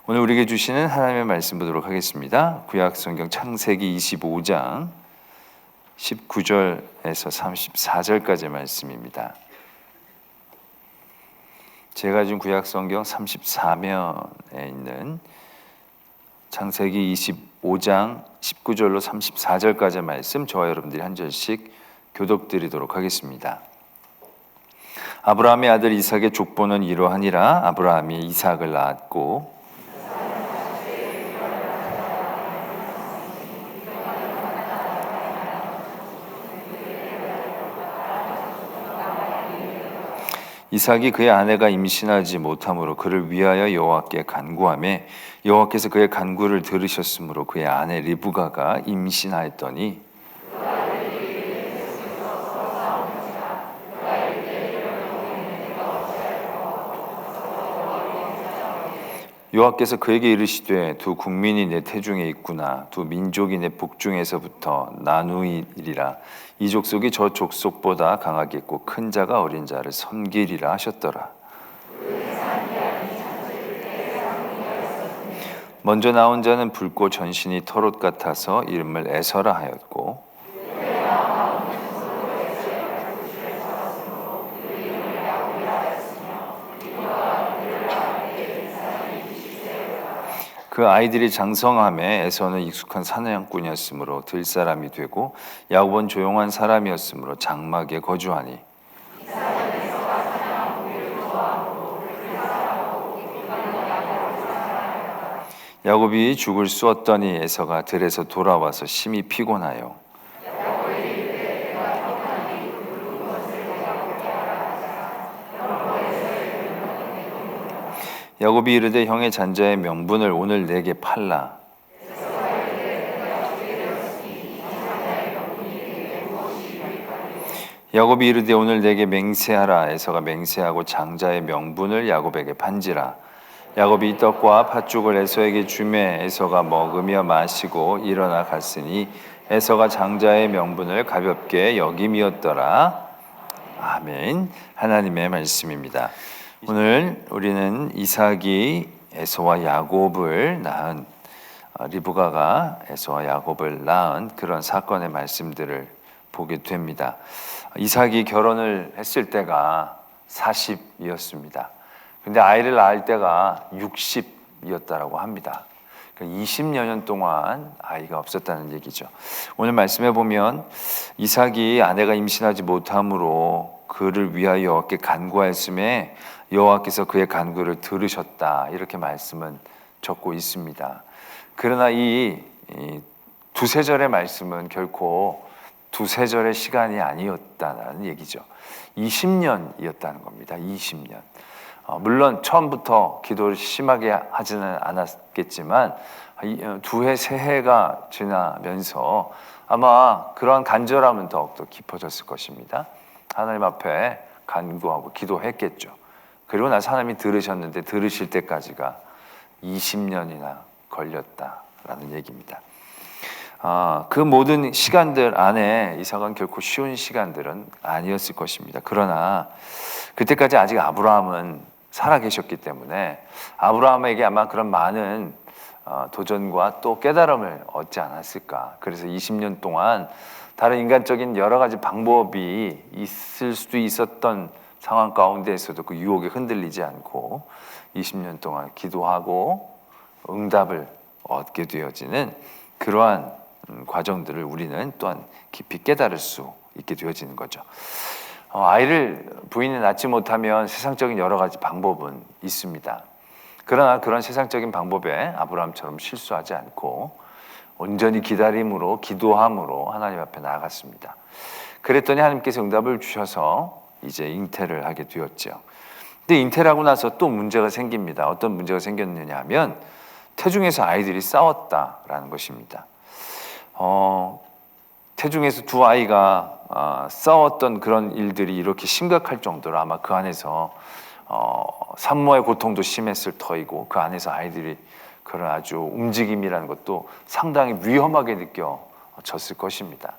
오늘 우리에게 주시는 하나님의 말씀 보도록 하겠습니다. 구약성경 창세기 25장 19절에서 34절까지의 말씀입니다. 제가 지금 구약성경 34면에 있는 창세기 25장 19절로 34절까지의 말씀, 저와 여러분들이 한 절씩 교독드리도록 하겠습니다. 아브라함의 아들 이삭의 족보는 이러하니라. 아브라함이 이삭을 낳았고 이삭이 그의 아내가 임신하지 못함으로 그를 위하여 여호와께 간구하매 여호와께서 그의 간구를 들으셨으므로 그의 아내 리브가가 임신하였더니 여호와께서 그에게 이르시되 두 국민이 내 태중에 있구나. 두 민족이 내 복중에서부터 나누이리라. 이 족속이 저 족속보다 강하겠고 큰 자가 어린 자를 섬기리라 하셨더라. 먼저 나온 자는 붉고 전신이 털옷 같아서 이름을 에서라 하였고 그 아이들이 장성함에 에서는 익숙한 사냥꾼이었으므로 들 사람이 되고 야곱은 조용한 사람이었으므로 장막에 거주하니 야곱이 죽을 쑤었더니 에서가 들에서 돌아와서 심히 피곤하여 야곱이 이르되 형의 잔자의 명분을 오늘 내게 팔라. 야곱이 이르되 오늘 내게 맹세하라. 에서가 맹세하고 장자의 명분을 야곱에게 판지라. 야곱이 떡과 팥죽을 에서에게 주매 에서가 먹으며 마시고 일어나 갔으니 에서가 장자의 명분을 가볍게 여김이었더라. 아멘. 하나님의 말씀입니다. 오늘 우리는 이삭이 에서와 야곱을 낳은 리브가가 에서와 야곱을 낳은 그런 사건의 말씀들을 보게 됩니다. 이삭이 결혼을 했을 때가 40이었습니다. 근데 아이를 낳을 때가 60이었다라고 합니다. 20여 년 동안 아이가 없었다는 얘기죠. 오늘 말씀해 보면 이삭이 아내가 임신하지 못함으로 그를 위하여 여호와께 간구하였음에 여호와께서 그의 간구를 들으셨다, 이렇게 말씀은 적고 있습니다. 그러나 이 두세 절의 말씀은 결코 두세 절의 시간이 아니었다는 얘기죠. 20년이었다는 겁니다. 20년. 물론 처음부터 기도를 심하게 하지는 않았겠지만 두 해, 세 해가 지나면서 아마 그러한 간절함은 더욱더 깊어졌을 것입니다. 하나님 앞에 간구하고 기도했겠죠. 그리고 나서 하나님이 들으셨는데 들으실 때까지가 20년이나 걸렸다라는 얘기입니다. 그 모든 시간들 안에 이삭은 결코 쉬운 시간들은 아니었을 것입니다. 그러나 그때까지 아직 아브라함은 살아계셨기 때문에 아브라함에게 아마 그런 많은 도전과 또 깨달음을 얻지 않았을까. 그래서 20년 동안 다른 인간적인 여러 가지 방법이 있을 수도 있었던 상황 가운데에서도 그 유혹에 흔들리지 않고 20년 동안 기도하고 응답을 얻게 되어지는 그러한 과정들을 우리는 또한 깊이 깨달을 수 있게 되어지는 거죠. 아이를 부인이 낳지 못하면 세상적인 여러 가지 방법은 있습니다. 그러나 그런 세상적인 방법에 아브라함처럼 실수하지 않고 온전히 기다림으로 기도함으로 하나님 앞에 나아갔습니다. 그랬더니 하나님께서 응답을 주셔서 이제 잉태를 하게 되었죠. 근데 잉태를 하고 나서 또 문제가 생깁니다. 어떤 문제가 생겼느냐 하면 태중에서 아이들이 싸웠다라는 것입니다. 태중에서 두 아이가 싸웠던 그런 일들이 이렇게 심각할 정도로 아마 그 안에서 산모의 고통도 심했을 터이고 그 안에서 아이들이 그런 아주 움직임이라는 것도 상당히 위험하게 느껴졌을 것입니다.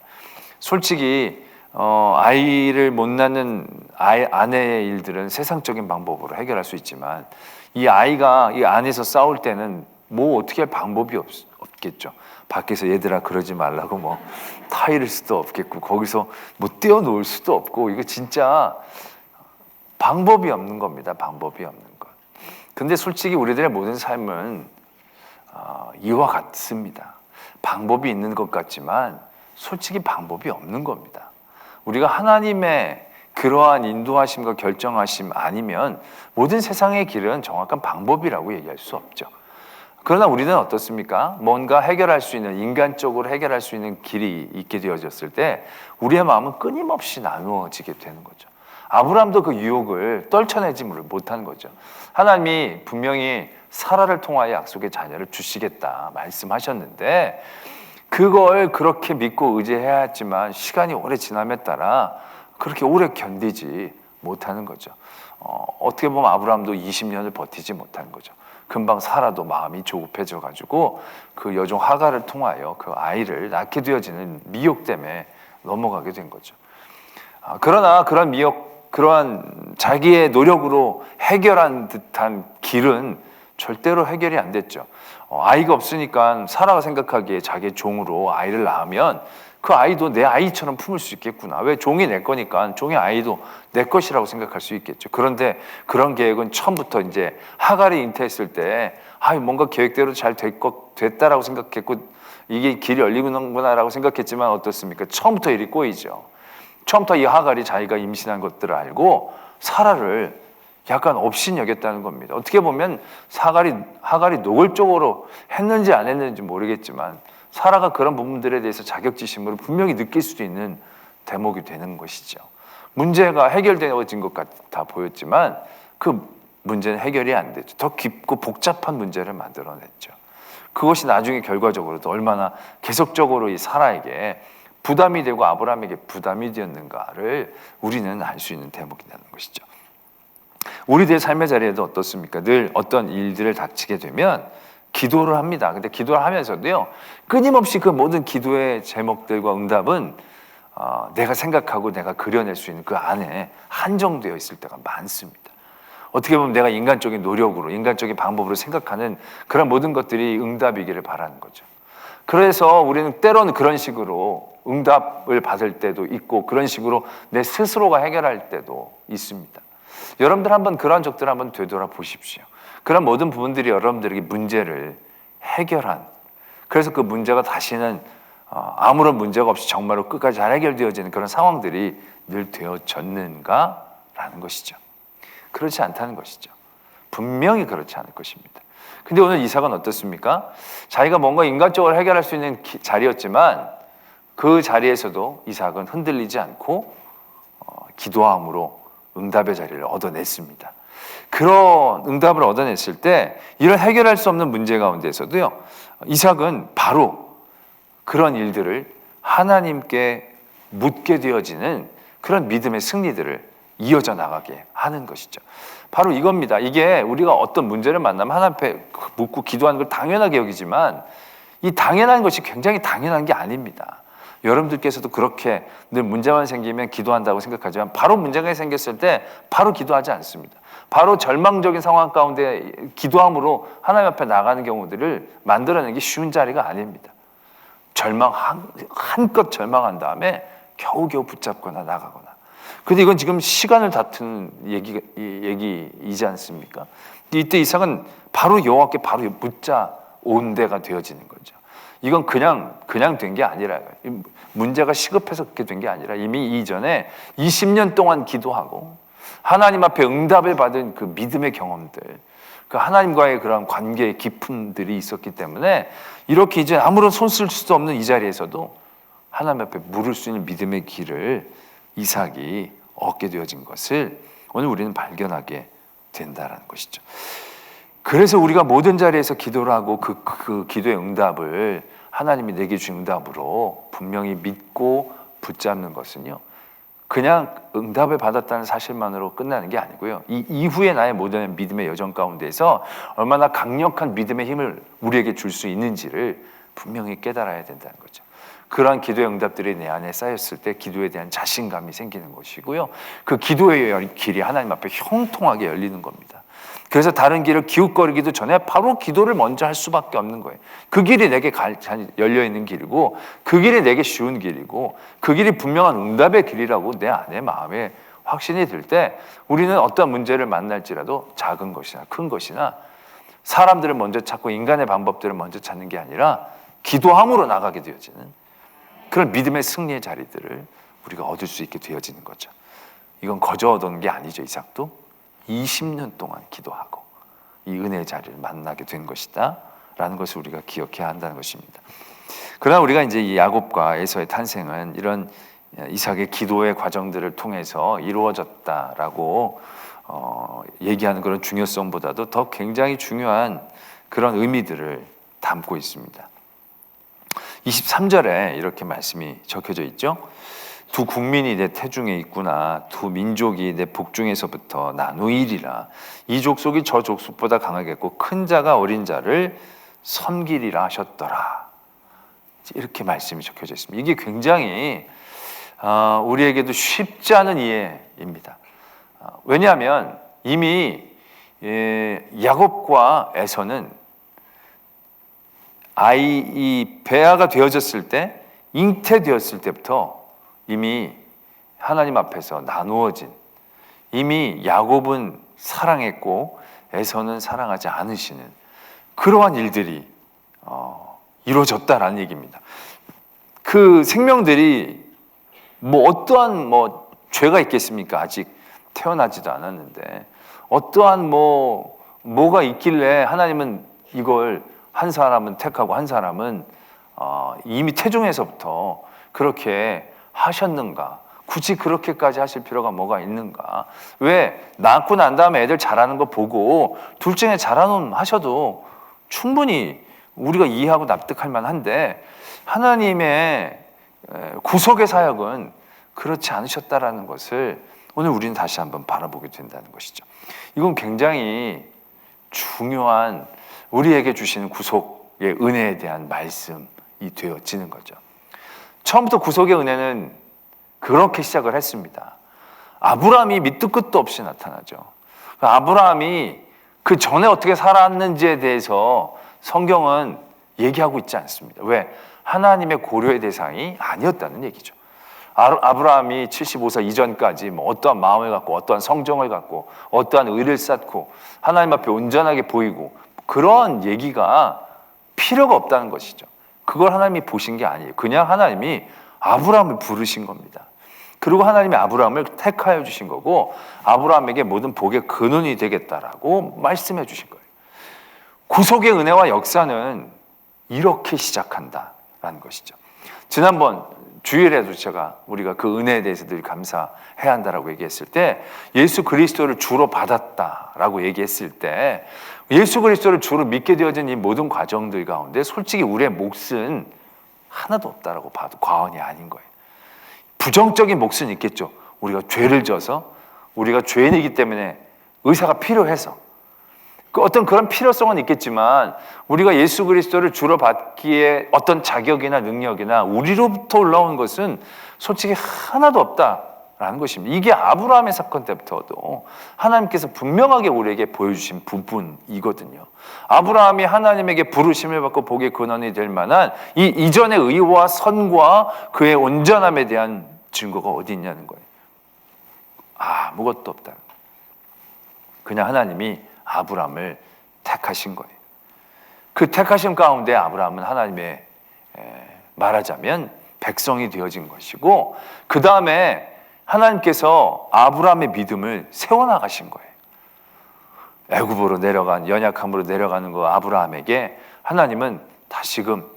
솔직히 아이를 못 낳는 아내의 일들은 세상적인 방법으로 해결할 수 있지만 이 아이가 이 안에서 싸울 때는 뭐 어떻게 할 방법이 없겠죠. 밖에서 얘들아 그러지 말라고 뭐 타이를 수도 없겠고 거기서 뭐 떼어놓을 수도 없고 이거 진짜 방법이 없는 겁니다. 방법이 없는 것. 근데 솔직히 우리들의 모든 삶은 이와 같습니다. 방법이 있는 것 같지만 솔직히 방법이 없는 겁니다. 우리가 하나님의 그러한 인도하심과 결정하심 아니면 모든 세상의 길은 정확한 방법이라고 얘기할 수 없죠. 그러나 우리는 어떻습니까? 뭔가 해결할 수 있는, 인간적으로 해결할 수 있는 길이 있게 되어졌을 때 우리의 마음은 끊임없이 나누어지게 되는 거죠. 아브라함도 그 유혹을 떨쳐내지 못한 거죠. 하나님이 분명히 사라를 통하여 약속의 자녀를 주시겠다 말씀하셨는데 그걸 그렇게 믿고 의지해야 했지만 시간이 오래 지남에 따라 그렇게 오래 견디지 못하는 거죠. 어떻게 보면 아브라함도 20년을 버티지 못한 거죠. 금방 사라도 마음이 조급해져 가지고 그 여종 하갈을 통하여 그 아이를 낳게 되어지는 미혹 때문에 넘어가게 된 거죠. 그러나 그런 미혹, 그러한 자기의 노력으로 해결한 듯한 길은 절대로 해결이 안 됐죠. 아이가 없으니까 사라가 생각하기에 자기의 종으로 아이를 낳으면 그 아이도 내 아이처럼 품을 수 있겠구나. 왜 종이 내 거니까 종의 아이도 내 것이라고 생각할 수 있겠죠. 그런데 그런 계획은 처음부터 이제 하갈이 잉태했을 때 뭔가 계획대로 잘 됐다라고 생각했고 이게 길이 열리는구나라고 생각했지만 어떻습니까? 처음부터 일이 꼬이죠. 처음부터 이 하갈이 자기가 임신한 것들을 알고 사라를 약간 업신여겼다는 겁니다. 어떻게 보면 하갈이 노골적으로 했는지 안 했는지 모르겠지만 사라가 그런 부분들에 대해서 자격지심으로 분명히 느낄 수도 있는 대목이 되는 것이죠. 문제가 해결되어진 것 같아 보였지만 그 문제는 해결이 안 됐죠. 더 깊고 복잡한 문제를 만들어냈죠. 그것이 나중에 결과적으로도 얼마나 계속적으로 이 사라에게 부담이 되고 아브라함에게 부담이 되었는가를 우리는 알 수 있는 대목이라는 것이죠. 우리들의 삶의 자리에도 어떻습니까? 늘 어떤 일들을 닥치게 되면 기도를 합니다. 근데 기도를 하면서도요, 끊임없이 그 모든 기도의 제목들과 응답은 내가 생각하고 내가 그려낼 수 있는 그 안에 한정되어 있을 때가 많습니다. 어떻게 보면 내가 인간적인 노력으로, 인간적인 방법으로 생각하는 그런 모든 것들이 응답이기를 바라는 거죠. 그래서 우리는 때로는 그런 식으로 응답을 받을 때도 있고 그런 식으로 내 스스로가 해결할 때도 있습니다. 여러분들 한번 그런 적들 한번 되돌아 보십시오. 그런 모든 부분들이 여러분들에게 문제를 해결한, 그래서 그 문제가 다시는 아무런 문제가 없이 정말로 끝까지 잘 해결되어지는 그런 상황들이 늘 되어졌는가라는 것이죠. 그렇지 않다는 것이죠. 분명히 그렇지 않을 것입니다. 근데 오늘 이삭은 어떻습니까? 자기가 뭔가 인간적으로 해결할 수 있는 자리였지만 그 자리에서도 이삭은 흔들리지 않고 기도함으로 응답의 자리를 얻어냈습니다. 그런 응답을 얻어냈을 때 이런 해결할 수 없는 문제 가운데서도요, 이삭은 바로 그런 일들을 하나님께 묻게 되어지는 그런 믿음의 승리들을 이어져 나가게 하는 것이죠. 바로 이겁니다. 이게 우리가 어떤 문제를 만나면 하나님 앞에 묻고 기도하는 걸 당연하게 여기지만 이 당연한 것이 굉장히 당연한 게 아닙니다. 여러분들께서도 그렇게 늘 문제만 생기면 기도한다고 생각하지만 바로 문제가 생겼을 때 바로 기도하지 않습니다. 바로 절망적인 상황 가운데 기도함으로 하나님 앞에 나가는 경우들을 만들어내는 게 쉬운 자리가 아닙니다. 한껏 절망한 다음에 겨우겨우 붙잡거나 나가거나. 근데 이건 지금 시간을 다투는 얘기이지 않습니까? 이때 이삭은 바로 여호와께 바로 묻자 온 데가 되어지는 거죠. 이건 그냥 된 게 아니라, 문제가 시급해서 그렇게 된 게 아니라 이미 이전에 20년 동안 기도하고 하나님 앞에 응답을 받은 그 믿음의 경험들, 그 하나님과의 그런 관계의 깊음들이 있었기 때문에 이렇게 이제 아무런 손 쓸 수도 없는 이 자리에서도 하나님 앞에 물을 수 있는 믿음의 길을 이삭이 얻게 되어진 것을 오늘 우리는 발견하게 된다라는 것이죠. 그래서 우리가 모든 자리에서 기도를 하고 그 기도의 응답을 하나님이 내게 주신 응답으로 분명히 믿고 붙잡는 것은요, 그냥 응답을 받았다는 사실만으로 끝나는 게 아니고요, 이 이후에 나의 모든 믿음의 여정 가운데서 얼마나 강력한 믿음의 힘을 우리에게 줄 수 있는지를 분명히 깨달아야 된다는 거죠. 그러한 기도의 응답들이 내 안에 쌓였을 때 기도에 대한 자신감이 생기는 것이고요, 그 기도의 길이 하나님 앞에 형통하게 열리는 겁니다. 그래서 다른 길을 기웃거리기도 전에 바로 기도를 먼저 할 수밖에 없는 거예요. 그 길이 내게 열려있는 길이고, 그 길이 내게 쉬운 길이고, 그 길이 분명한 응답의 길이라고 내 안에 마음에 확신이 들 때 우리는 어떤 문제를 만날지라도 작은 것이나 큰 것이나 사람들을 먼저 찾고 인간의 방법들을 먼저 찾는 게 아니라 기도함으로 나가게 되어지는 그런 믿음의 승리의 자리들을 우리가 얻을 수 있게 되어지는 거죠. 이건 거저 얻은 게 아니죠. 이삭도 20년 동안 기도하고 이 은혜의 자리를 만나게 된 것이다 라는 것을 우리가 기억해야 한다는 것입니다. 그러나 우리가 이제 이 야곱과 에서의 탄생은 이런 이삭의 기도의 과정들을 통해서 이루어졌다라고 얘기하는 그런 중요성보다도 더 굉장히 중요한 그런 의미들을 담고 있습니다. 23절에 이렇게 말씀이 적혀져 있죠. 두 국민이 내 태중에 있구나. 두 민족이 내 복중에서부터 나누이리라. 이 족속이 저 족속보다 강하겠고 큰 자가 어린 자를 섬기리라 하셨더라. 이렇게 말씀이 적혀져 있습니다. 이게 굉장히 우리에게도 쉽지 않은 이해입니다. 왜냐하면 이미 야곱과 에서는 이 배아가 되어졌을 때, 잉태되었을 때부터 이미 하나님 앞에서 나누어진, 이미 야곱은 사랑했고 에서는 사랑하지 않으시는 그러한 일들이 이루어졌다라는 얘기입니다. 그 생명들이 어떠한 죄가 있겠습니까? 아직 태어나지도 않았는데 어떠한 뭐가 있길래 하나님은 이걸 한 사람은 택하고 한 사람은 이미 태중에서부터 그렇게 하셨는가? 굳이 그렇게까지 하실 필요가 뭐가 있는가? 왜 낳고 난 다음에 애들 자라는 거 보고 둘 중에 자라는 하셔도 충분히 우리가 이해하고 납득할 만한데 하나님의 구속의 사역은 그렇지 않으셨다라는 것을 오늘 우리는 다시 한번 바라보게 된다는 것이죠. 이건 굉장히 중요한 우리에게 주시는 구속의 은혜에 대한 말씀이 되어지는 거죠. 처음부터 구속의 은혜는 그렇게 시작을 했습니다. 아브라함이 밑도 끝도 없이 나타나죠. 아브라함이 그 전에 어떻게 살았는지에 대해서 성경은 얘기하고 있지 않습니다. 왜? 하나님의 고려의 대상이 아니었다는 얘기죠. 아브라함이 75세 이전까지 어떠한 마음을 갖고 어떠한 성정을 갖고 어떠한 의를 쌓고 하나님 앞에 온전하게 보이고 그런 얘기가 필요가 없다는 것이죠. 그걸 하나님이 보신 게 아니에요. 그냥 하나님이 아브라함을 부르신 겁니다. 그리고 하나님이 아브라함을 택하여 주신 거고 아브라함에게 모든 복의 근원이 되겠다라고 말씀해 주신 거예요. 구속의 은혜와 역사는 이렇게 시작한다라는 것이죠. 지난번 주일에도 우리가 그 은혜에 대해서 늘 감사해야 한다라고 얘기했을 때 예수 그리스도를 주로 받았다라고 얘기했을 때 예수 그리스도를 주로 믿게 되어진 이 모든 과정들 가운데 솔직히 우리의 몫은 하나도 없다라고 봐도 과언이 아닌 거예요. 부정적인 몫은 있겠죠. 우리가 죄를 져서 우리가 죄인이기 때문에 의사가 필요해서 어떤 그런 필요성은 있겠지만 우리가 예수 그리스도를 주로 받기에 어떤 자격이나 능력이나 우리로부터 올라온 것은 솔직히 하나도 없다라는 것입니다. 이게 아브라함의 사건 때부터도 하나님께서 분명하게 우리에게 보여주신 부분이거든요. 아브라함이 하나님에게 부르심을 받고 복의 근원이 될 만한 이 이전의 의와 선과 그의 온전함에 대한 증거가 어디 있냐는 거예요. 아무것도 없다. 그냥 하나님이 아브라함을 택하신 거예요. 그 택하심 가운데 아브라함은 하나님의 말하자면 백성이 되어진 것이고 그 다음에 하나님께서 아브라함의 믿음을 세워나가신 거예요. 애굽으로 내려간 연약함으로 내려가는 그 아브라함에게 하나님은 다시금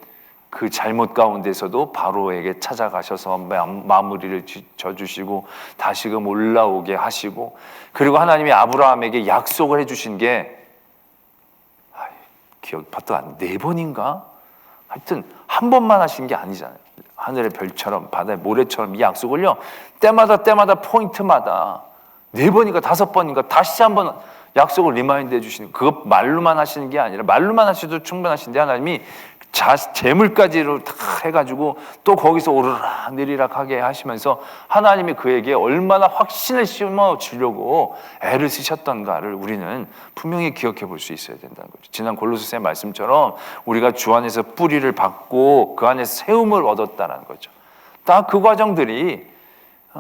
그 잘못 가운데서도 바로에게 찾아가셔서 마무리를 져주시고 다시금 올라오게 하시고 그리고 하나님이 아브라함에게 약속을 해주신 게 기억 파도 안 4번인가? 하여튼 한 번만 하신 게 아니잖아요. 하늘의 별처럼 바다의 모래처럼 이 약속을요 때마다 포인트마다 4번인가 5번인가 다시 한번 약속을 리마인드 해주시는 그것 말로만 하시는 게 아니라 말로만 하셔도 충분하신데 하나님이 재물까지로 다 해가지고 또 거기서 오르락 내리락 하게 하시면서 하나님이 그에게 얼마나 확신을 심어 주려고 애를 쓰셨던가를 우리는 분명히 기억해 볼 수 있어야 된다는 거죠. 지난 골로새서의 말씀처럼 우리가 주 안에서 뿌리를 받고 그 안에서 세움을 얻었다는 거죠. 딱 그 과정들이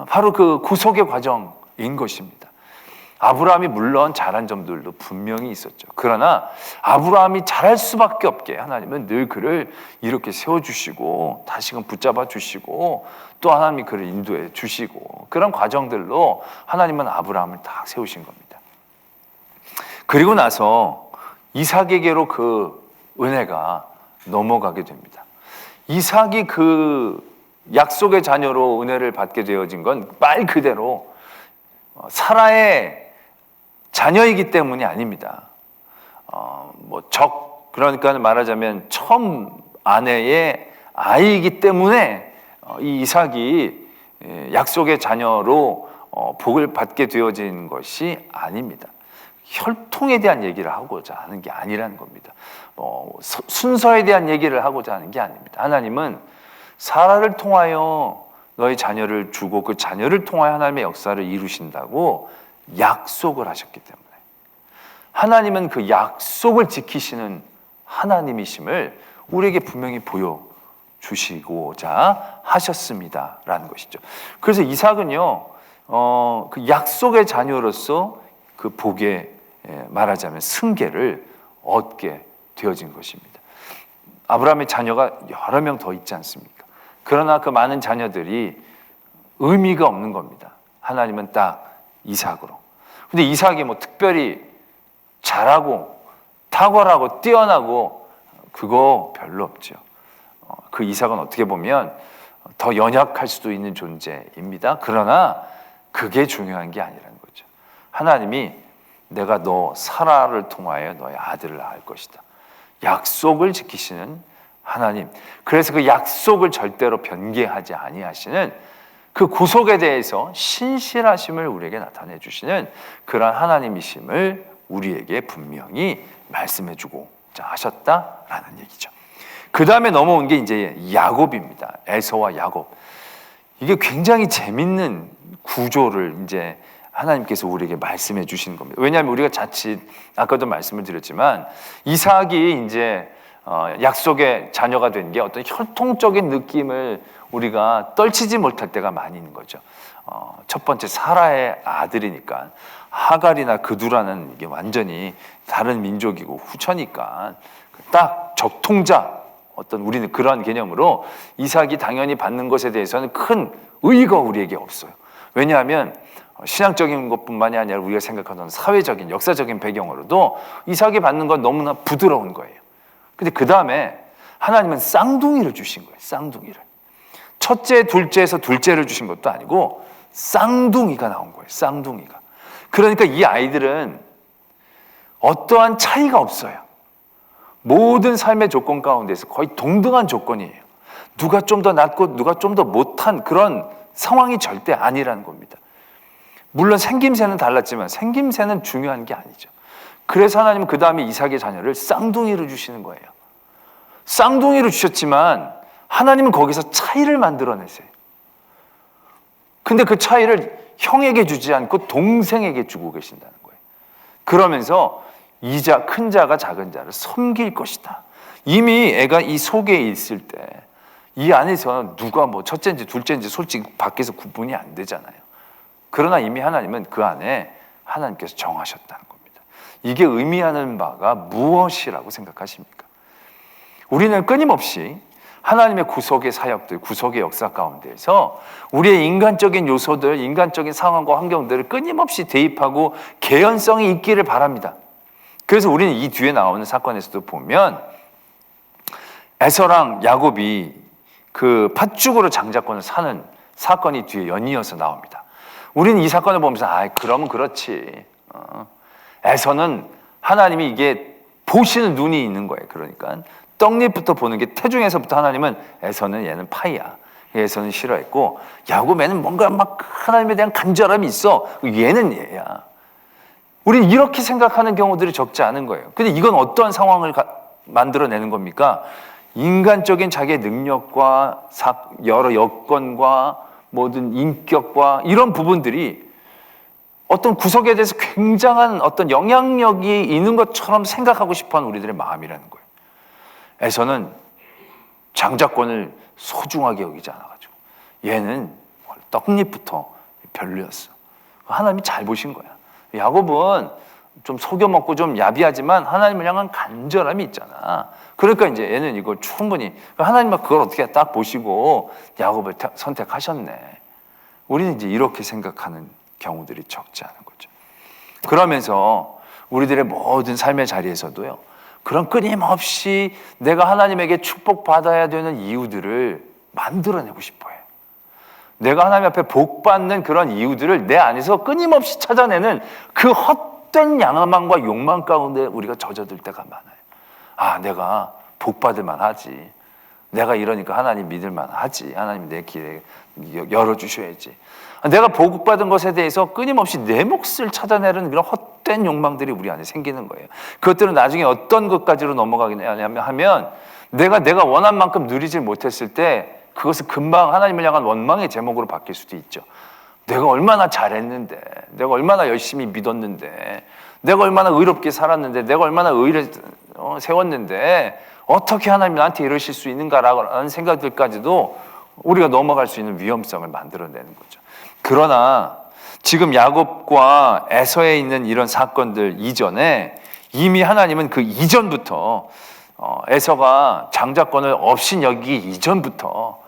바로 그 구속의 과정인 것입니다. 아브라함이 물론 잘한 점들도 분명히 있었죠. 그러나 아브라함이 잘할 수밖에 없게 하나님은 늘 그를 이렇게 세워주시고 다시금 붙잡아 주시고 또 하나님이 그를 인도해 주시고 그런 과정들로 하나님은 아브라함을 딱 세우신 겁니다. 그리고 나서 이삭에게로 그 은혜가 넘어가게 됩니다. 이삭이 그 약속의 자녀로 은혜를 받게 되어진 건 말 그대로 사라의 자녀이기 때문이 아닙니다. 그러니까 말하자면 처음 아내의 아이이기 때문에 이 이삭이 약속의 자녀로 복을 받게 되어진 것이 아닙니다. 혈통에 대한 얘기를 하고자 하는 게 아니라는 겁니다. 순서에 대한 얘기를 하고자 하는 게 아닙니다. 하나님은 사라를 통하여 너의 자녀를 주고 그 자녀를 통하여 하나님의 역사를 이루신다고 약속을 하셨기 때문에 하나님은 그 약속을 지키시는 하나님이심을 우리에게 분명히 보여주시고자 하셨습니다라는 것이죠. 그래서 이삭은요 그 약속의 자녀로서 그 복의 말하자면 승계를 얻게 되어진 것입니다. 아브라함의 자녀가 여러 명 더 있지 않습니까? 그러나 그 많은 자녀들이 의미가 없는 겁니다. 하나님은 딱 이삭으로. 근데 이삭이 뭐 특별히 잘하고 탁월하고 뛰어나고 그거 별로 없죠. 그 이삭은 어떻게 보면 더 연약할 수도 있는 존재입니다. 그러나 그게 중요한 게 아니라는 거죠. 하나님이 내가 너 사라를 통하여 너의 아들을 낳을 것이다. 약속을 지키시는 하나님. 그래서 그 약속을 절대로 변개하지 아니하시는 그 구속에 대해서 신실하심을 우리에게 나타내 주시는 그런 하나님이심을 우리에게 분명히 말씀해 주고자 하셨다라는 얘기죠. 그 다음에 넘어온 게 이제 야곱입니다. 에서와 야곱. 이게 굉장히 재밌는 구조를 이제 하나님께서 우리에게 말씀해 주시는 겁니다. 왜냐하면 우리가 자칫 아까도 말씀을 드렸지만 이삭이 이제 약속의 자녀가 된 게 어떤 혈통적인 느낌을 우리가 떨치지 못할 때가 많이 있는 거죠. 첫 번째 사라의 아들이니까 하갈이나 그두라는 이게 완전히 다른 민족이고 후처니까 딱 적통자 어떤 우리는 그런 개념으로 이삭이 당연히 받는 것에 대해서는 큰 의의가 우리에게 없어요. 왜냐하면 신앙적인 것뿐만이 아니라 우리가 생각하는 사회적인 역사적인 배경으로도 이삭이 받는 건 너무나 부드러운 거예요. 근데 그 다음에 하나님은 쌍둥이를 주신 거예요. 쌍둥이를. 첫째, 둘째에서 둘째를 주신 것도 아니고 쌍둥이가 나온 거예요. 쌍둥이가. 그러니까 이 아이들은 어떠한 차이가 없어요. 모든 삶의 조건 가운데서 거의 동등한 조건이에요. 누가 좀 더 낫고 누가 좀 더 못한 그런 상황이 절대 아니라는 겁니다. 물론 생김새는 달랐지만 생김새는 중요한 게 아니죠. 그래서 하나님은 그 다음에 이삭의 자녀를 쌍둥이로 주시는 거예요. 쌍둥이로 주셨지만 하나님은 거기서 차이를 만들어내세요. 근데 그 차이를 형에게 주지 않고 동생에게 주고 계신다는 거예요. 그러면서 큰 자가 작은 자를 섬길 것이다. 이미 애가 이 속에 있을 때 이 안에서 누가 뭐 첫째인지 둘째인지 솔직히 밖에서 구분이 안 되잖아요. 그러나 이미 하나님은 그 안에 하나님께서 정하셨다는 겁니다. 이게 의미하는 바가 무엇이라고 생각하십니까? 우리는 끊임없이 하나님의 구속의 사역들, 구속의 역사 가운데에서 우리의 인간적인 요소들, 인간적인 상황과 환경들을 끊임없이 대입하고 개연성이 있기를 바랍니다. 그래서 우리는 이 뒤에 나오는 사건에서도 보면 에서랑 야곱이 그 팥죽으로 장자권을 사는 사건이 뒤에 연이어서 나옵니다. 우리는 이 사건을 보면서 그러면 그렇지. 에서는 하나님이 이게 보시는 눈이 있는 거예요. 그러니까 떡잎부터 보는 게 태중에서부터 하나님은 에서는 얘는 파이야. 에서는 싫어했고 야곱에는 뭔가 막 하나님에 대한 간절함이 있어. 얘는 얘야. 우리는 이렇게 생각하는 경우들이 적지 않은 거예요. 근데 이건 어떠한 상황을 만들어내는 겁니까? 인간적인 자기의 능력과 여러 여건과 모든 인격과 이런 부분들이 어떤 구석에 대해서 굉장한 어떤 영향력이 있는 것처럼 생각하고 싶어하는 우리들의 마음이라는 거예요. 에서는 장자권을 소중하게 여기지 않아가지고 얘는 떡잎부터 별로였어. 하나님이 잘 보신 거야. 야곱은 좀 속여먹고 좀 야비하지만 하나님을 향한 간절함이 있잖아. 그러니까 이제 얘는 이걸 충분히 하나님은 그걸 어떻게 딱 보시고 야곱을 선택하셨네. 우리는 이제 이렇게 생각하는 경우들이 적지 않은 거죠. 그러면서 우리들의 모든 삶의 자리에서도요, 그런 끊임없이 내가 하나님에게 축복받아야 되는 이유들을 만들어내고 싶어 해요. 내가 하나님 앞에 복받는 그런 이유들을 내 안에서 끊임없이 찾아내는 그 헛된 양망과 욕망 가운데 우리가 젖어들 때가 많아요. 아, 내가 복받을 만하지. 내가 이러니까 하나님 믿을 만하지. 하나님 내 길에 열어주셔야지. 내가 복받은 것에 대해서 끊임없이 내 몫을 찾아내는 그런 헛된 욕망들이 우리 안에 생기는 거예요. 그것들은 나중에 어떤 것까지로 넘어가겠냐면 하면 내가 원한 만큼 누리지 못했을 때 그것은 금방 하나님을 향한 원망의 제목으로 바뀔 수도 있죠. 내가 얼마나 잘했는데, 내가 얼마나 열심히 믿었는데, 내가 얼마나 의롭게 살았는데, 내가 얼마나 의를 세웠는데 어떻게 하나님이 나한테 이러실 수 있는가라는 생각들까지도 우리가 넘어갈 수 있는 위험성을 만들어내는 거죠. 그러나 지금 야곱과 에서에 있는 이런 사건들 이전에 이미 하나님은 그 이전부터 에서가 장자권을 없인 여기기 이전부터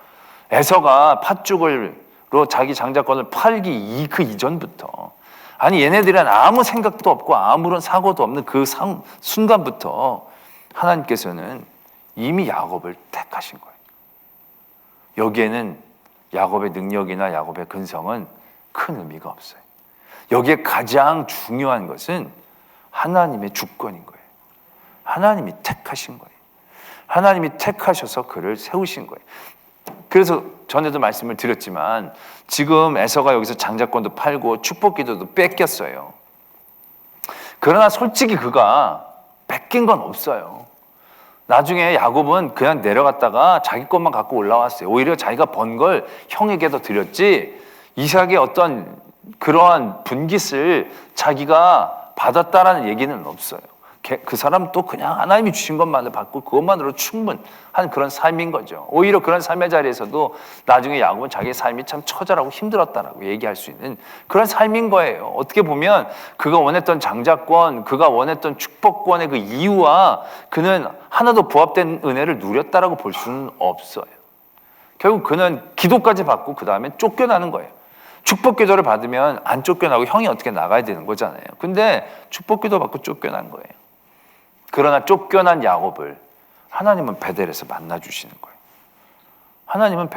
에서가 팥죽으로 자기 장자권을 팔기 그 이전부터 아니 얘네들은 아무 생각도 없고 아무런 사고도 없는 그 순간부터 하나님께서는 이미 야곱을 택하신 거예요. 여기에는 야곱의 능력이나 야곱의 근성은 큰 의미가 없어요. 여기에 가장 중요한 것은 하나님의 주권인 거예요. 하나님이 택하신 거예요. 하나님이 택하셔서 그를 세우신 거예요. 그래서 전에도 말씀을 드렸지만 지금 에서가 여기서 장자권도 팔고 축복기도도 뺏겼어요. 그러나 솔직히 그가 뺏긴 건 없어요. 나중에 야곱은 그냥 내려갔다가 자기 것만 갖고 올라왔어요. 오히려 자기가 번 걸 형에게도 드렸지 이삭의 어떤 그러한 분깃을 자기가 받았다라는 얘기는 없어요. 그 사람 또 그냥 하나님이 주신 것만을 받고 그것만으로 충분한 그런 삶인 거죠. 오히려 그런 삶의 자리에서도 나중에 야곱은 자기의 삶이 참 처절하고 힘들었다라고 얘기할 수 있는 그런 삶인 거예요. 어떻게 보면 그가 원했던 장자권, 그가 원했던 축복권의 그 이유와 그는 하나도 부합된 은혜를 누렸다라고 볼 수는 없어요. 결국 그는 기도까지 받고 그 다음에 쫓겨나는 거예요. 축복기도를 받으면 안 쫓겨나고 형이 어떻게 나가야 되는 거잖아요. 근데 축복기도 받고 쫓겨난 거예요. 그러나 쫓겨난 야곱을 하나님은 베델에서 만나주시는 거예요. 하나님은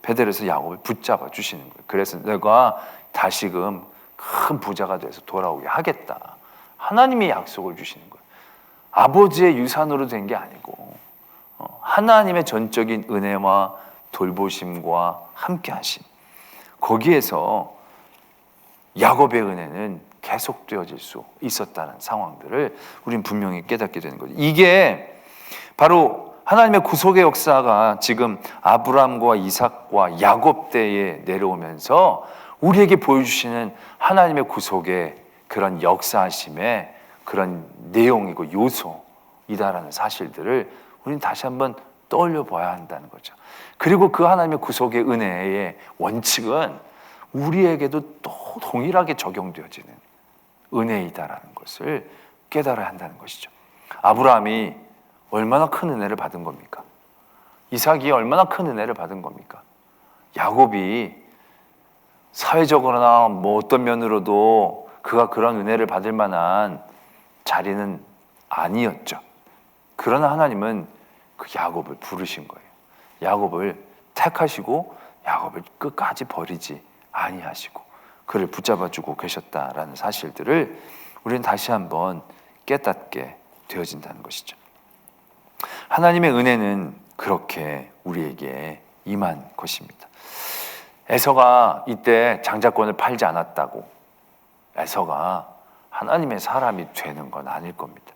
베델에서 야곱을 붙잡아 주시는 거예요. 그래서 내가 다시금 큰 부자가 돼서 돌아오게 하겠다. 하나님이 약속을 주시는 거예요. 아버지의 유산으로 된 게 아니고 하나님의 전적인 은혜와 돌보심과 함께 하심. 거기에서 야곱의 은혜는 계속되어질 수 있었다는 상황들을 우리는 분명히 깨닫게 되는 거죠. 이게 바로 하나님의 구속의 역사가 지금 아브라함과 이삭과 야곱 때에 내려오면서 우리에게 보여주시는 하나님의 구속의 그런 역사하심의 그런 내용이고 요소이다라는 사실들을 우리는 다시 한번 떠올려 봐야 한다는 거죠. 그리고 그 하나님의 구속의 은혜의 원칙은 우리에게도 또 동일하게 적용되어지는 은혜이다라는 것을 깨달아야 한다는 것이죠. 아브라함이 얼마나 큰 은혜를 받은 겁니까? 이삭이 얼마나 큰 은혜를 받은 겁니까? 야곱이 사회적으로나 뭐 어떤 면으로도 그가 그런 은혜를 받을 만한 자리는 아니었죠. 그러나 하나님은 그 야곱을 부르신 거예요. 야곱을 택하시고 야곱을 끝까지 버리지 아니하시고 그를 붙잡아주고 계셨다라는 사실들을 우리는 다시 한번 깨닫게 되어진다는 것이죠. 하나님의 은혜는 그렇게 우리에게 임한 것입니다. 에서가 이때 장자권을 팔지 않았다고 에서가 하나님의 사람이 되는 건 아닐 겁니다.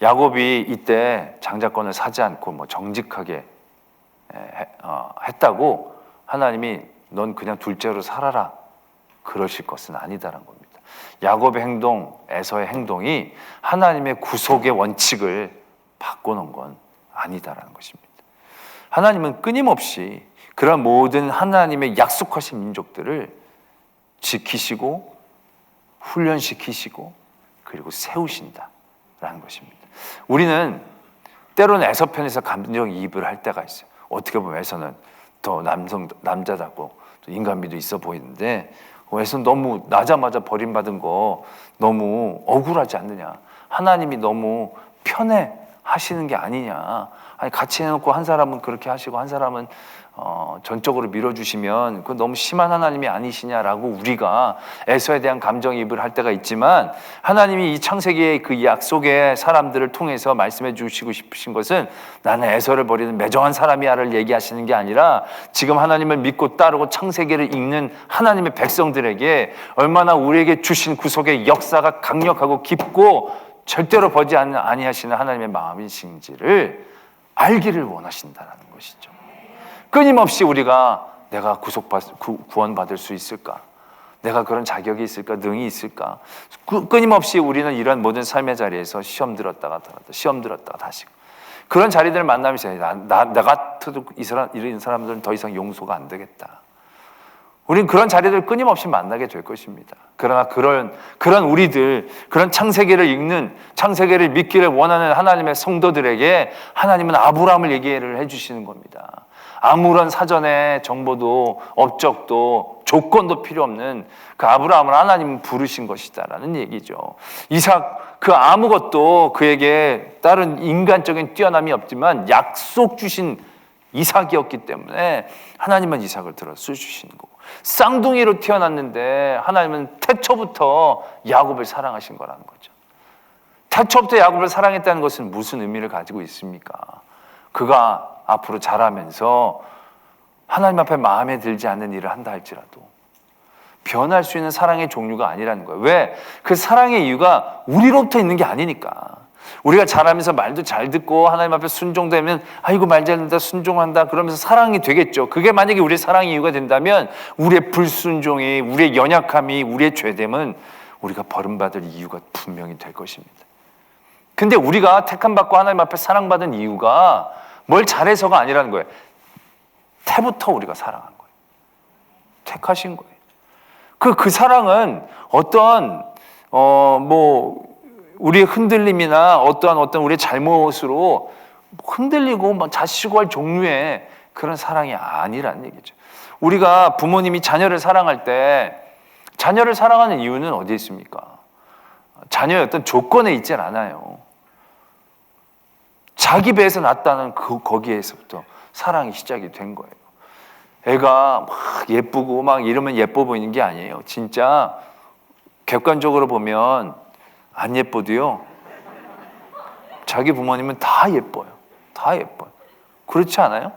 야곱이 이때 장자권을 사지 않고 뭐 정직하게 했다고 하나님이 넌 그냥 둘째로 살아라 그러실 것은 아니다라는 겁니다. 야곱의 행동, 에서의 행동이 하나님의 구속의 원칙을 바꿔놓은 건 아니다라는 것입니다. 하나님은 끊임없이 그런 모든 하나님의 약속하신 민족들을 지키시고 훈련시키시고 그리고 세우신다라는 것입니다. 우리는 때로는 에서편에서 감정이입을 할 때가 있어요. 어떻게 보면 에서는 더 남자답고 또 인간미도 있어 보이는데 에서는 너무 나자마자 버림받은 거 너무 억울하지 않느냐, 하나님이 너무 편해 하시는 게 아니냐, 아니 같이 해놓고 한 사람은 그렇게 하시고 한 사람은 전적으로 밀어주시면 그 너무 심한 하나님이 아니시냐라고 우리가 에서에 대한 감정이입을 할 때가 있지만, 하나님이 이 창세기의 그 약속의 사람들을 통해서 말씀해 주시고 싶으신 것은 나는 에서를 버리는 매정한 사람이야를 얘기하시는 게 아니라 지금 하나님을 믿고 따르고 창세기를 읽는 하나님의 백성들에게 얼마나 우리에게 주신 구속의 역사가 강력하고 깊고 절대로 버지 아니하시는 하나님의 마음이신지를 알기를 원하신다는 것이죠. 끊임없이 우리가 내가 구원받을 수 있을까? 내가 그런 자격이 있을까? 능이 있을까? 끊임없이 우리는 이런 모든 삶의 자리에서 시험 들었다가 다시 그런 자리들을 만나면서 나 같아도 이런 사람들은 더 이상 용서가 안 되겠다. 우린 그런 자리들을 끊임없이 만나게 될 것입니다. 그러나 그런 우리들, 그런 창세기를 읽는, 창세기를 믿기를 원하는 하나님의 성도들에게 하나님은 아브라함을 얘기를 해주시는 겁니다. 아무런 사전의 정보도 업적도 조건도 필요 없는 그 아브라함을 하나님은 부르신 것이다라는 얘기죠. 이삭 그 아무것도 그에게 다른 인간적인 뛰어남이 없지만 약속 주신 이삭이었기 때문에 하나님은 이삭을 들어 쓰주시는 거고, 쌍둥이로 태어났는데 하나님은 태초부터 야곱을 사랑하신 거라는 거죠. 태초부터 야곱을 사랑했다는 것은 무슨 의미를 가지고 있습니까? 그가 앞으로 자라면서 하나님 앞에 마음에 들지 않는 일을 한다 할지라도 변할 수 있는 사랑의 종류가 아니라는 거예요. 왜? 그 사랑의 이유가 우리로부터 있는 게 아니니까. 우리가 자라면서 말도 잘 듣고 하나님 앞에 순종되면 아이고 말 잘 듣는다 순종한다 그러면서 사랑이 되겠죠. 그게 만약에 우리의 사랑의 이유가 된다면 우리의 불순종이, 우리의 연약함이, 우리의 죄됨은 우리가 버림받을 이유가 분명히 될 것입니다. 근데 우리가 택함받고 하나님 앞에 사랑받은 이유가 뭘 잘해서가 아니라는 거예요. 태부터 우리가 사랑한 거예요. 택하신 거예요. 그 사랑은 어떤 우리의 흔들림이나 어떤 우리의 잘못으로 흔들리고 막 자시고 할 종류의 그런 사랑이 아니라는 얘기죠. 우리가 부모님이 자녀를 사랑할 때 자녀를 사랑하는 이유는 어디에 있습니까? 자녀의 어떤 조건에 있진 않아요. 자기 배에서 낳았다는 거기에서부터 사랑이 시작이 된 거예요. 애가 막 예쁘고 막 이러면 예뻐 보이는 게 아니에요. 진짜 객관적으로 보면 안 예뻐도요, 자기 부모님은 다 예뻐요. 다 예뻐요. 그렇지 않아요?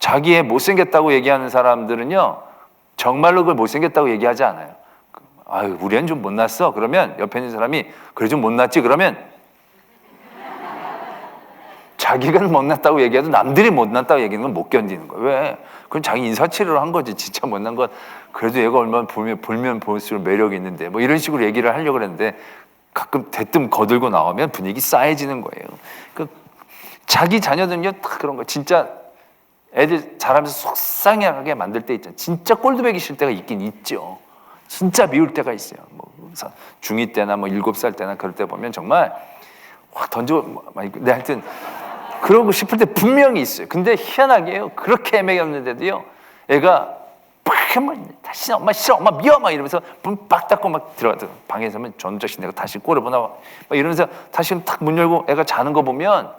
자기의 못생겼다고 얘기하는 사람들은요, 정말로 그걸 못생겼다고 얘기하지 않아요. 아유, 우리 애는 좀 못났어. 그러면 옆에 있는 사람이 그래 좀 못났지. 그러면 자기가 못났다고 얘기해도 남들이 못났다고 얘기하는 건 못 견디는 거예요. 왜? 그건 자기 인사치레로 한 거지. 진짜 못난 건 그래도 얘가 얼마나 보면 볼수록 매력이 있는데 뭐 이런 식으로 얘기를 하려고 그랬는데 가끔 대뜸 거들고 나오면 분위기 싸해지는 거예요. 자기 자녀들은요 다 그런 거예요. 진짜 애들 자라면서 속상하게 만들 때 있잖아요. 진짜 꼴도 보기 싫을 때가 있긴 있죠. 진짜 미울 때가 있어요. 뭐 중2 때나 뭐 7살 때나 그럴 때 보면 정말 확 던져, 네, 하여튼 그러고 싶을 때 분명히 있어요. 근데 희한하게요, 그렇게 애매했는데도요, 애가 다시 엄마 싫어, 엄마 미워 막 이러면서 문 빡 닫고 막 들어가서 방에서면 전자식 내가 다시 꼴을 보나 막 이러면서 다시 탁 문 열고 애가 자는 거 보면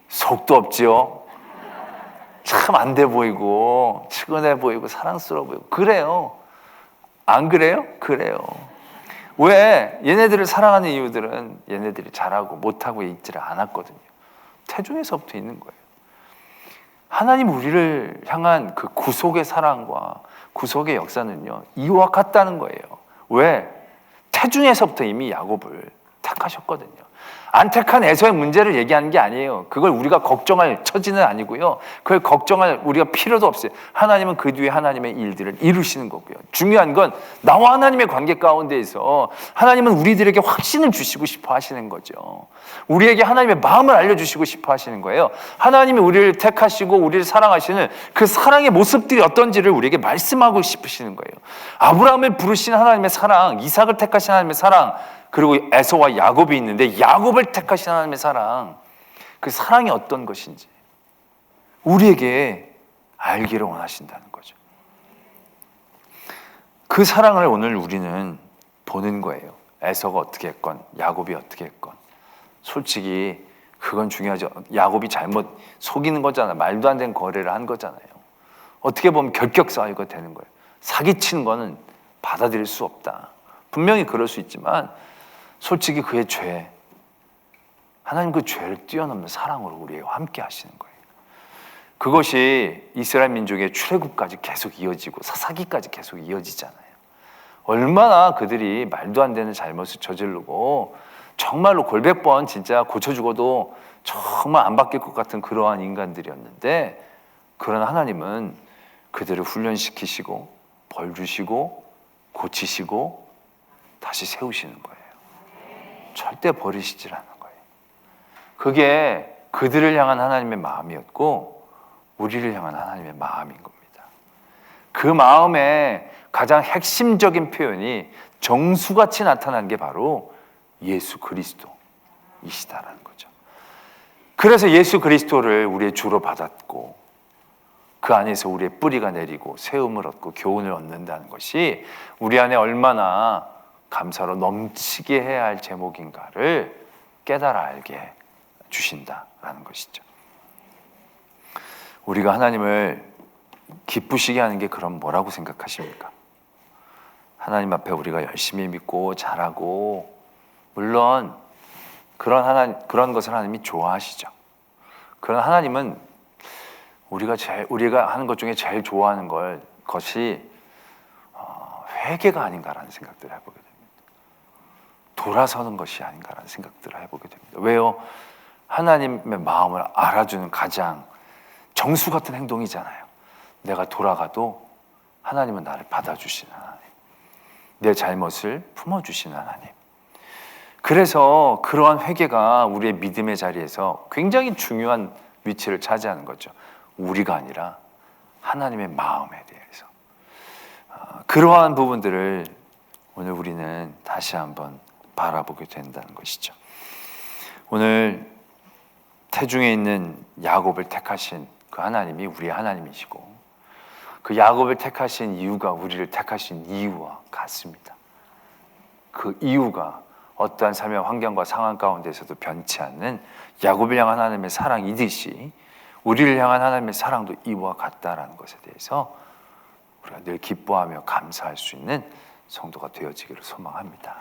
속도 없지요. 참 안 돼 보이고 측은해 보이고 사랑스러워 보이고 그래요. 안 그래요? 그래요. 왜? 얘네들을 사랑하는 이유들은 얘네들이 잘하고 못하고 있지를 않았거든요. 태중에서부터 있는 거예요. 하나님 우리를 향한 그 구속의 사랑과 구속의 역사는요, 이와 같다는 거예요. 왜? 태중에서부터 이미 야곱을 택하셨거든요. 안 택한 에서의 문제를 얘기하는 게 아니에요. 그걸 우리가 걱정할 처지는 아니고요. 그걸 걱정할 우리가 필요도 없어요. 하나님은 그 뒤에 하나님의 일들을 이루시는 거고요. 중요한 건 나와 하나님의 관계 가운데에서 하나님은 우리들에게 확신을 주시고 싶어 하시는 거죠. 우리에게 하나님의 마음을 알려주시고 싶어 하시는 거예요. 하나님이 우리를 택하시고 우리를 사랑하시는 그 사랑의 모습들이 어떤지를 우리에게 말씀하고 싶으시는 거예요. 아브라함을 부르신 하나님의 사랑, 이삭을 택하신 하나님의 사랑, 그리고 에서와 야곱이 있는데 야곱을 택하신 하나님의 사랑, 그 사랑이 어떤 것인지 우리에게 알기를 원하신다는 거죠. 그 사랑을 오늘 우리는 보는 거예요. 에서가 어떻게 했건 야곱이 어떻게 했건 솔직히 그건 중요하죠. 야곱이 잘못 속이는 거잖아요. 말도 안 되는 거래를 한 거잖아요. 어떻게 보면 결격사유가 되는 거예요. 사기치는 거는 받아들일 수 없다. 분명히 그럴 수 있지만 솔직히 그의 죄, 하나님 그 죄를 뛰어넘는 사랑으로 우리와 함께 하시는 거예요. 그것이 이스라엘 민족의 출애굽까지 계속 이어지고 사사기까지 계속 이어지잖아요. 얼마나 그들이 말도 안 되는 잘못을 저지르고 정말로 골백 번 진짜 고쳐 죽어도 정말 안 바뀔 것 같은 그러한 인간들이었는데, 그러나 하나님은 그들을 훈련시키시고 벌 주시고 고치시고 다시 세우시는 거예요. 절대 버리시질 않는 거예요. 그게 그들을 향한 하나님의 마음이었고 우리를 향한 하나님의 마음인 겁니다. 그 마음의 가장 핵심적인 표현이 정수같이 나타난 게 바로 예수 그리스도이시다라는 거죠. 그래서 예수 그리스도를 우리의 주로 받았고 그 안에서 우리의 뿌리가 내리고 세움을 얻고 교훈을 얻는다는 것이 우리 안에 얼마나 감사로 넘치게 해야 할 제목인가를 깨달아 알게 주신다라는 것이죠. 우리가 하나님을 기쁘시게 하는 게 그럼 뭐라고 생각하십니까? 하나님 앞에 우리가 열심히 믿고 잘하고, 물론 그런 것을 하나님이 좋아하시죠. 그러나 하나님은 우리가 하는 것 중에 제일 좋아하는 것이 회개가 아닌가라는 생각들을 해보게 됩니다. 돌아서는 것이 아닌가라는 생각들을 해보게 됩니다. 왜요? 하나님의 마음을 알아주는 가장 정수 같은 행동이잖아요. 내가 돌아가도 하나님은 나를 받아주시는 하나님, 내 잘못을 품어주시는 하나님. 그래서 그러한 회개가 우리의 믿음의 자리에서 굉장히 중요한 위치를 차지하는 거죠. 우리가 아니라 하나님의 마음에 대해서. 그러한 부분들을 오늘 우리는 다시 한번 바라보게 된다는 것이죠. 오늘 태중에 있는 야곱을 택하신 그 하나님이 우리의 하나님이시고, 그 야곱을 택하신 이유가 우리를 택하신 이유와 같습니다. 그 이유가 어떠한 삶의 환경과 상황 가운데서도 변치 않는 야곱을 향한 하나님의 사랑이듯이 우리를 향한 하나님의 사랑도 이와 같다라는 것에 대해서 우리가 늘 기뻐하며 감사할 수 있는 성도가 되어지기를 소망합니다.